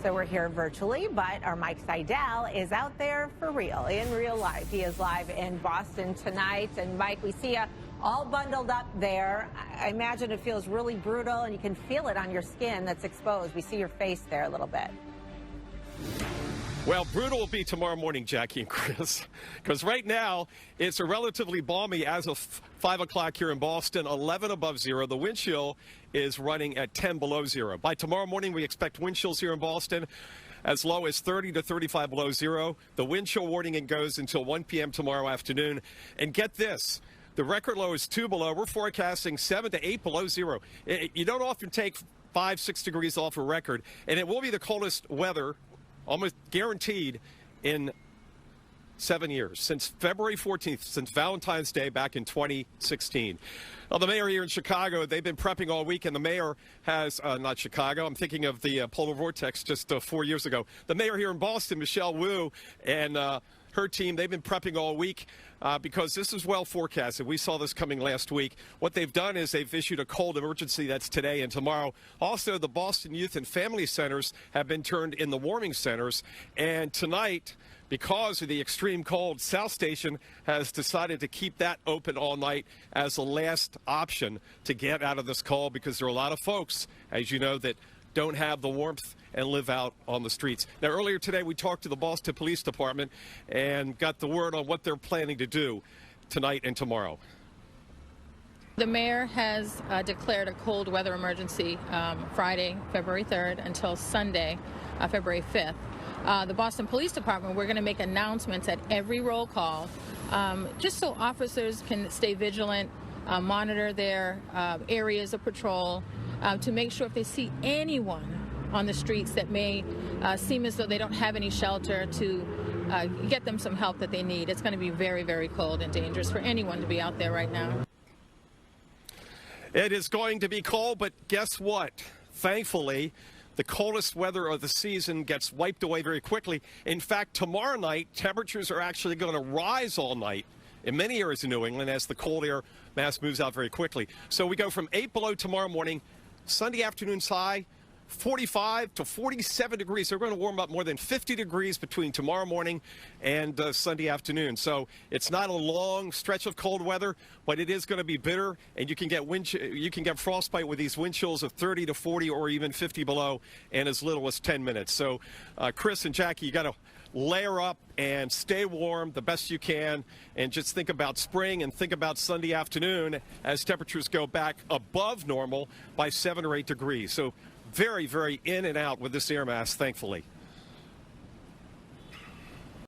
So we're here virtually, but our Mike Seidel is out there for real, in real life. He is live in Boston tonight. And Mike, we see you all bundled up there. I imagine it feels really brutal, and you can feel it on your skin that's exposed. We see your face there a little bit. Well, brutal will be tomorrow morning, Jackie and Chris, because right now it's a relatively balmy as of 5 o'clock here in Boston, 11 above zero. The wind chill is running at 10 below zero. By tomorrow morning, we expect wind chills here in Boston as low as 30 to 35 below zero. The wind chill warning goes until 1 p.m. tomorrow afternoon. And get this, the record low is 2 below. We're forecasting 7 to 8 below zero. You don't often take 5-6 degrees off a record, and it will be the coldest weather almost guaranteed in 7 years, since February 14th, since Valentine's Day back in 2016. Well, the mayor here in Chicago, they've been prepping all week, and the mayor has, not Chicago, I'm thinking of the polar vortex just 4 years ago. The mayor here in Boston, Michelle Wu, and her team, they've been prepping all week because this is well forecasted. We saw this coming last week. What they've done is they've issued a cold emergency that's today and tomorrow. Also, the Boston Youth and Family Centers have been turned in the warming centers. And tonight, because of the extreme cold, South Station has decided to keep that open all night as the last option to get out of this cold, because there are a lot of folks, as you know, that don't have the warmth and live out on the streets. Now, earlier today, we talked to the Boston Police Department and got the word on what they're planning to do tonight and tomorrow. The mayor has declared a cold weather emergency Friday, February 3rd until Sunday, February 5th. The Boston Police Department, we're going to make announcements at every roll call just so officers can stay vigilant, monitor their areas of patrol, to make sure if they see anyone on the streets that may seem as though they don't have any shelter, to get them some help that they need. It's going to be very, very cold and dangerous for anyone to be out there right now. It is going to be cold, but guess what? Thankfully, the coldest weather of the season gets wiped away very quickly. In fact, tomorrow night, temperatures are actually going to rise all night in many areas of New England as the cold air mass moves out very quickly. So we go from 8 below tomorrow morning, Sunday afternoon's high, 45 to 47 degrees. They're going to warm up more than 50 degrees between tomorrow morning and Sunday afternoon. So it's not a long stretch of cold weather, but it is going to be bitter, and you can get frostbite with these wind chills of 30 to 40 or even 50 below in as little as 10 minutes. So Chris and Jackie, you got to layer up and stay warm the best you can, and just think about spring and think about Sunday afternoon as temperatures go back above normal by 7 or 8 degrees. So very, very in and out with this air mass, thankfully.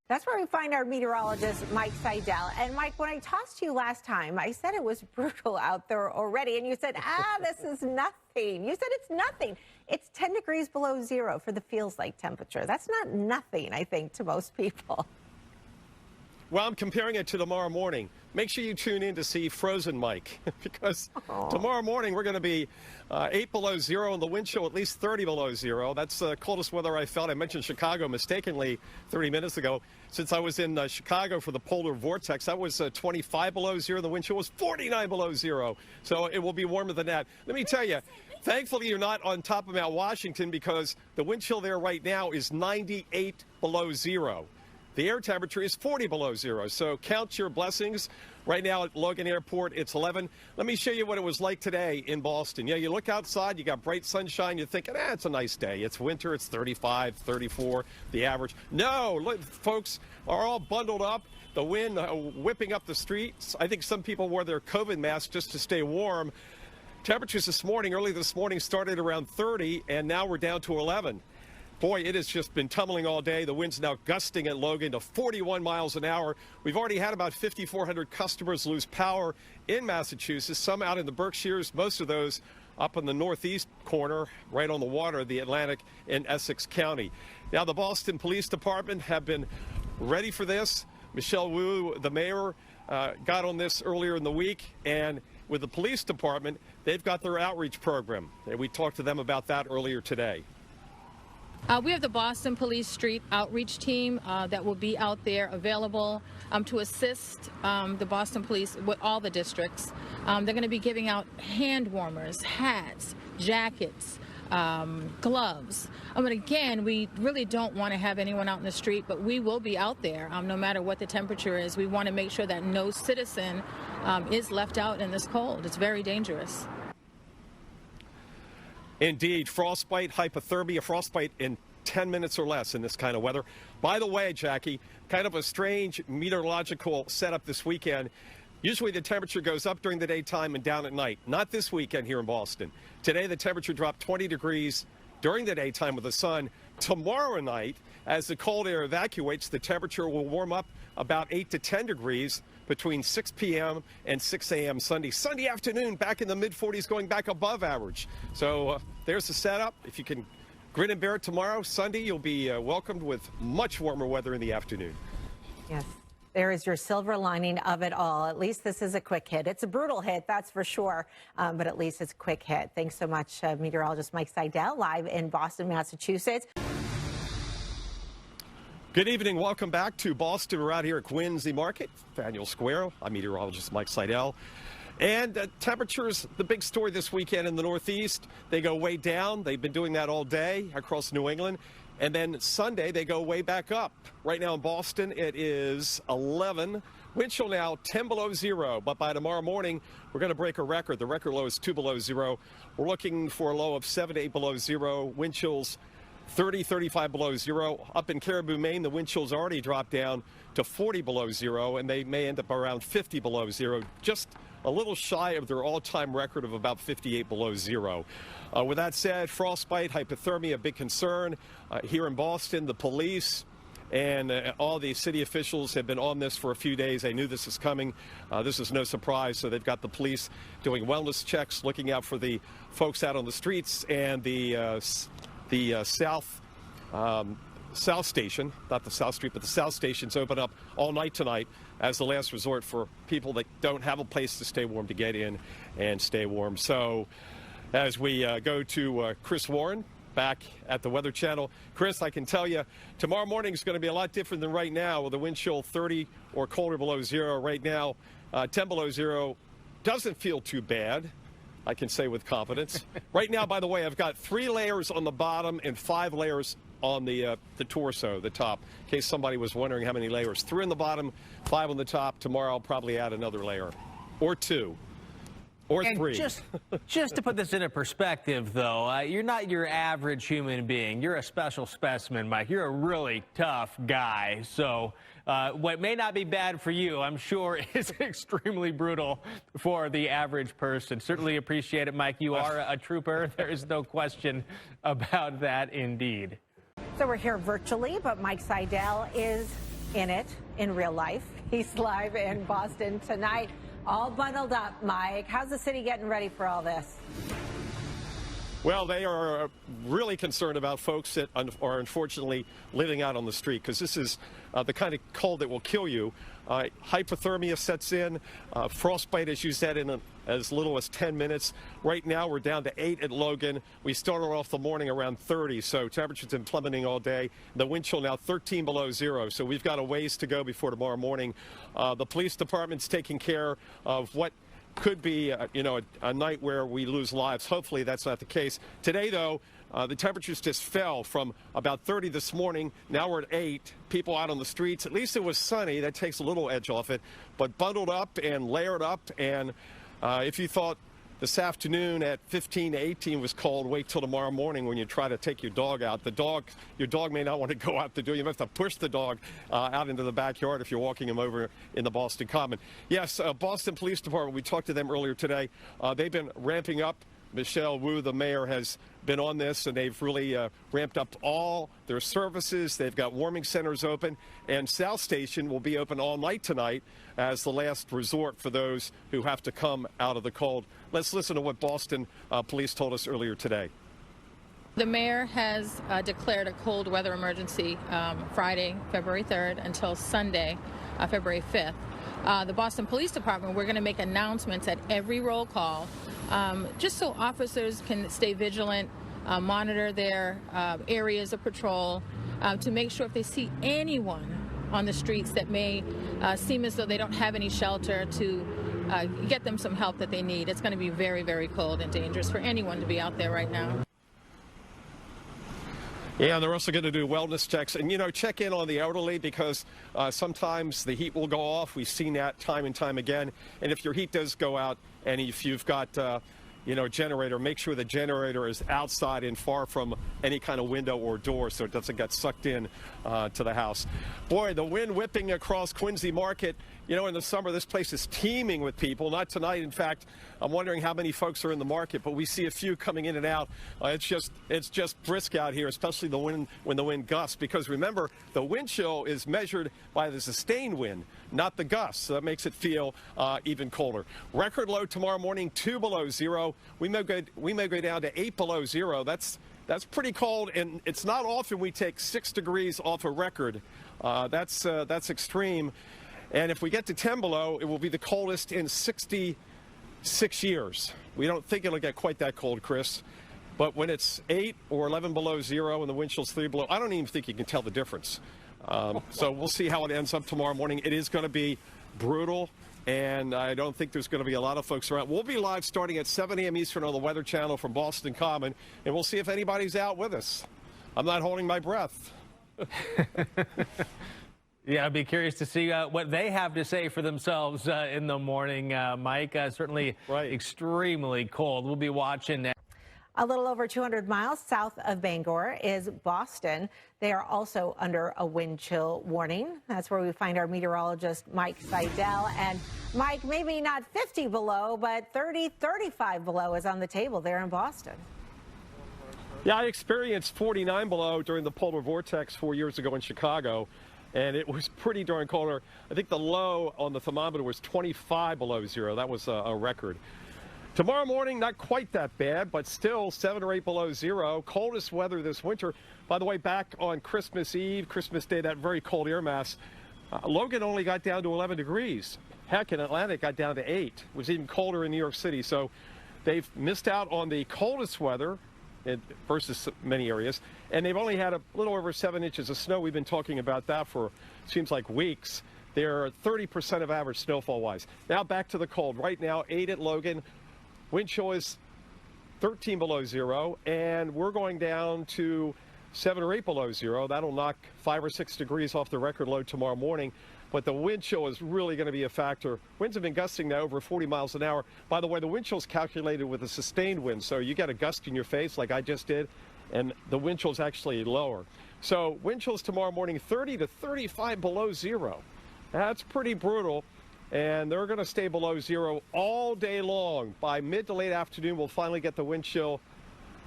That's where we find our meteorologist, Mike Seidel. And Mike, when I talked to you last time, I said it was brutal out there already. And you said, this is nothing. You said it's nothing. It's 10 degrees below zero for the feels like temperature. That's not nothing, I think, to most people. Well, I'm comparing it to tomorrow morning. Make sure you tune in to see Frozen Mike, because tomorrow morning we're going to be 8 below zero, and the wind chill at least 30 below zero. That's the coldest weather I felt. I mentioned Chicago mistakenly 30 minutes ago. Since I was in Chicago for the polar vortex, that was 25 below zero. The wind chill was 49 below zero. So it will be warmer than that. Let me tell you, thankfully you're not on top of Mount Washington, because the wind chill there right now is 98 below zero. The air temperature is 40 below zero, so count your blessings. Right now at Logan Airport, it's 11. Let me show you what it was like today in Boston. Yeah, you look outside, you got bright sunshine, you're thinking, it's a nice day. It's winter, it's 35, 34, the average. No, look, folks are all bundled up. The wind whipping up the streets. I think some people wore their COVID masks just to stay warm. Temperatures early this morning, started around 30, and now we're down to 11. Boy, it has just been tumbling all day. The wind's now gusting at Logan to 41 miles an hour. We've already had about 5,400 customers lose power in Massachusetts, some out in the Berkshires, most of those up in the northeast corner, right on the water, the Atlantic in Essex County. Now, the Boston Police Department have been ready for this. Michelle Wu, the mayor, got on this earlier in the week, and with the police department, they've got their outreach program. And we talked to them about that earlier today. We have the Boston Police Street Outreach Team that will be out there available to assist the Boston Police with all the districts. They're going to be giving out hand warmers, hats, jackets, gloves. I mean, again, we really don't want to have anyone out in the street, but we will be out there no matter what the temperature is. We want to make sure that no citizen is left out in this cold. It's very dangerous. Indeed, frostbite, hypothermia, frostbite in 10 minutes or less in this kind of weather. By the way, Jackie, kind of a strange meteorological setup this weekend. Usually the temperature goes up during the daytime and down at night. Not this weekend here in Boston. Today the temperature dropped 20 degrees during the daytime with the sun. Tomorrow night, as the cold air evacuates, the temperature will warm up about 8 to 10 degrees between 6 p.m. and 6 a.m. Sunday. Sunday afternoon, back in the mid-40s, going back above average. So there's the setup. If you can grin and bear it tomorrow, Sunday, you'll be welcomed with much warmer weather in the afternoon. Yes. There is your silver lining of it all. At least this is a quick hit. It's a brutal hit, that's for sure, but at least it's a quick hit. Thanks so much, meteorologist Mike Seidel, live in Boston, Massachusetts. Good evening. Welcome back to Boston. We're out here at Quincy Market, Faneuil Square. I'm meteorologist Mike Seidel. And temperatures, the big story this weekend in the Northeast, they go way down. They've been doing that all day across New England. And then Sunday, they go way back up. Right now in Boston, it is 11. Wind chill now 10 below zero. But by tomorrow morning, we're going to break a record. The record low is 2 below zero. We're looking for a low of 7 to 8 below zero. Wind chills 30, 35 below zero. Up in Caribou, Maine, the wind chills already dropped down to 40 below zero, and they may end up around 50 below zero. Just a little shy of their all-time record of about 58 below zero. With that said, frostbite, hypothermia, a big concern. Here in Boston, the police and all the city officials have been on this for a few days. They knew this was coming. This is no surprise. So they've got the police doing wellness checks, looking out for the folks out on the streets, and the South Station, not the South Street, but the South Station's open up all night tonight as the last resort for people that don't have a place to stay warm to get in and stay warm. So as we go to Chris Warren back at the Weather Channel. Chris, I can tell you tomorrow morning is going to be a lot different than right now with a wind chill 30 or colder below zero. Right now, 10 below zero doesn't feel too bad, I can say with confidence. Right now, by the way, I've got 3 layers on the bottom and 5 layers on the torso, the top, in case somebody was wondering how many layers. 3 on the bottom, 5 on the top. Tomorrow I'll probably add another layer or 2 or 3. Just to put this into perspective, though, you're not your average human being. You're a special specimen, Mike. You're a really tough guy. So what may not be bad for you, I'm sure, is extremely brutal for the average person. Certainly appreciate it, Mike. You are a trooper. There is no question about that, indeed. So we're here virtually, but Mike Seidel is in it in real life. He's live in Boston tonight, all bundled up. Mike, how's the city getting ready for all this? Well, they are really concerned about folks that are unfortunately living out on the street, because this is the kind of cold that will kill you. Hypothermia sets in, frostbite, as you said, in as little as 10 minutes. Right now, we're down to 8 at Logan. We started off the morning around 30, so temperature's been plummeting all day. The wind chill now 13 below zero, so we've got a ways to go before tomorrow morning. The police department's taking care of what could be, a night where we lose lives. Hopefully that's not the case. Today, though, the temperatures just fell from about 30 this morning. Now we're at 8. People out on the streets. At least it was sunny. That takes a little edge off it. But bundled up and layered up. And if you thought this afternoon at 15 to 18 was cold, wait till tomorrow morning when you try to take your dog out. Your dog may not want to go out the door. You have to push the dog out into the backyard if you're walking him over in the Boston Common. Yes, Boston Police Department, we talked to them earlier today. They've been ramping up. Michelle Wu, the mayor, has been on this, and they've really ramped up all their services. They've got warming centers open, and South Station will be open all night tonight as the last resort for those who have to come out of the cold. Let's listen to what Boston police told us earlier today. The mayor has declared a cold weather emergency Friday, February 3rd until Sunday, February 5th. The Boston Police Department, we're going to make announcements at every roll call just so officers can stay vigilant, monitor their areas of patrol to make sure if they see anyone on the streets that may seem as though they don't have any shelter, to get them some help that they need. It's going to be very, very cold and dangerous for anyone to be out there right now. Yeah, and they're also going to do wellness checks and, check in on the elderly because sometimes the heat will go off. We've seen that time and time again. And if your heat does go out and if you've got, a generator, make sure the generator is outside and far from any kind of window or door so it doesn't get sucked in to the house. Boy, the wind whipping across Quincy Market. In the summer, this place is teeming with people. Not tonight, in fact. I'm wondering how many folks are in the market, but we see a few coming in and out. It's just brisk out here, especially when the wind gusts. Because remember, the wind chill is measured by the sustained wind, not the gusts. So that makes it feel even colder. Record low tomorrow morning, 2 below zero. We may go down to 8 below zero. That's pretty cold, and it's not often we take 6 degrees off a record. That's extreme. And if we get to 10 below, it will be the coldest in 66 years. We don't think it'll get quite that cold, Chris. But when it's 8 or 11 below zero and the wind chill's 3 below, I don't even think you can tell the difference. So we'll see how it ends up tomorrow morning. It is going to be brutal, and I don't think there's going to be a lot of folks around. We'll be live starting at 7 a.m. Eastern on the Weather Channel from Boston Common, and we'll see if anybody's out with us. I'm not holding my breath. Yeah, I'd be curious to see what they have to say for themselves in the morning, Mike. Certainly extremely cold. We'll be watching. A little over 200 miles south of Bangor is Boston. They are also under a wind chill warning. That's where we find our meteorologist, Mike Seidel. And Mike, maybe not 50 below, but 30, 35 below is on the table there in Boston. Yeah, I experienced 49 below during the polar vortex 4 years ago in Chicago. And it was pretty darn colder. I think the low on the thermometer was 25 below zero. That was a record. Tomorrow morning, not quite that bad, but still 7 or 8 below zero. Coldest weather this winter. By the way, back on Christmas Eve, Christmas Day, that very cold air mass, Logan only got down to 11 degrees. Heck, in Atlanta, it got down to 8. It was even colder in New York City. So they've missed out on the coldest weather versus many areas, and they've only had a little over 7 inches of snow. We've been talking about that for seems like weeks. They're 30% of average snowfall wise. Now back to the cold. Right now 8 at Logan. Wind chill is 13 below zero, and we're going down to 7 or 8 below zero. That'll knock 5 or 6 degrees off the record low tomorrow morning. But the wind chill is really going to be a factor. Winds have been gusting now over 40 miles an hour. By the way, the wind chill is calculated with a sustained wind. So you get a gust in your face like I just did, and the wind chill is actually lower. So wind chills tomorrow morning, 30 to 35 below zero. That's pretty brutal. And they're going to stay below zero all day long. By mid to late afternoon, we'll finally get the wind chill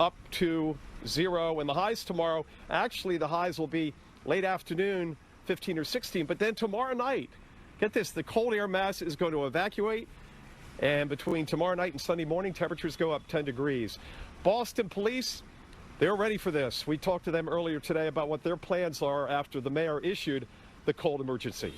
up to zero. And the highs tomorrow, actually the highs will be late afternoon, 15 or 16, but then tomorrow night, get this, the cold air mass is going to evacuate, and between tomorrow night and Sunday morning, temperatures go up 10 degrees. Boston police, they're ready for this. We talked to them earlier today about what their plans are after the mayor issued the cold emergency.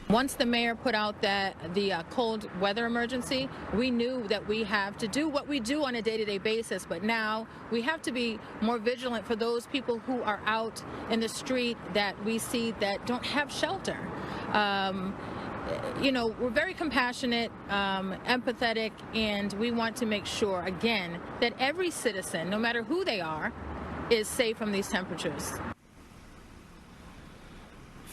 Once the mayor put out the cold weather emergency, we knew that we have to do what we do on a day-to-day basis, but now we have to be more vigilant for those people who are out in the street that we see that don't have shelter. We're very compassionate, empathetic, and we want to make sure, again, that every citizen, no matter who they are, is safe from these temperatures.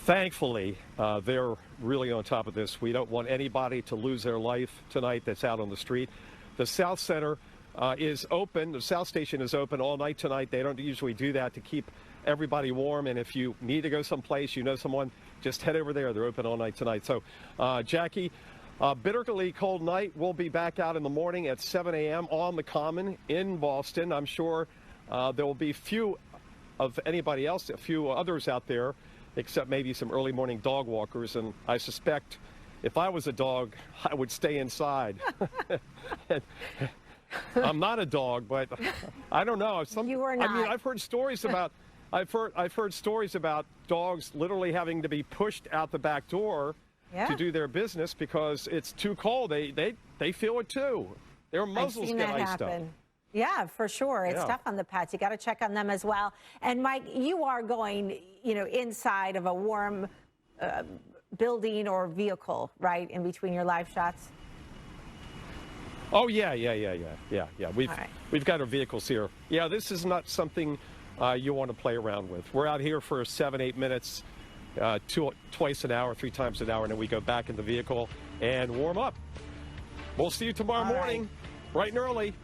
Thankfully, they're really on top of this. We don't want anybody to lose their life tonight that's out on the street. The South Center is open. The South Station is open all night tonight. They don't usually do that to keep everybody warm. And if you need to go someplace, you know someone, just head over there. They're open all night tonight. So, Jackie, bitterly cold night. We'll be back out in the morning at 7 a.m. on the Common in Boston. I'm sure there will be few of anybody else, a few others out there, except maybe some early morning dog walkers. And I suspect if I was a dog, I would stay inside. I'm not a dog, but I don't know. You are not. I mean, I've heard stories about dogs literally having to be pushed out the back door to do their business because it's too cold. They feel it too. Their muzzles get iced up. Yeah, for sure. It's tough on the pets. You got to check on them as well. And Mike, you are going, inside of a warm building or vehicle, right, in between your live shots? Oh yeah. We've got our vehicles here. Yeah, this is not something you want to play around with. We're out here for 7-8 minutes, twice an hour, 3 times an hour, and then we go back in the vehicle and warm up. We'll see you tomorrow morning, bright and early.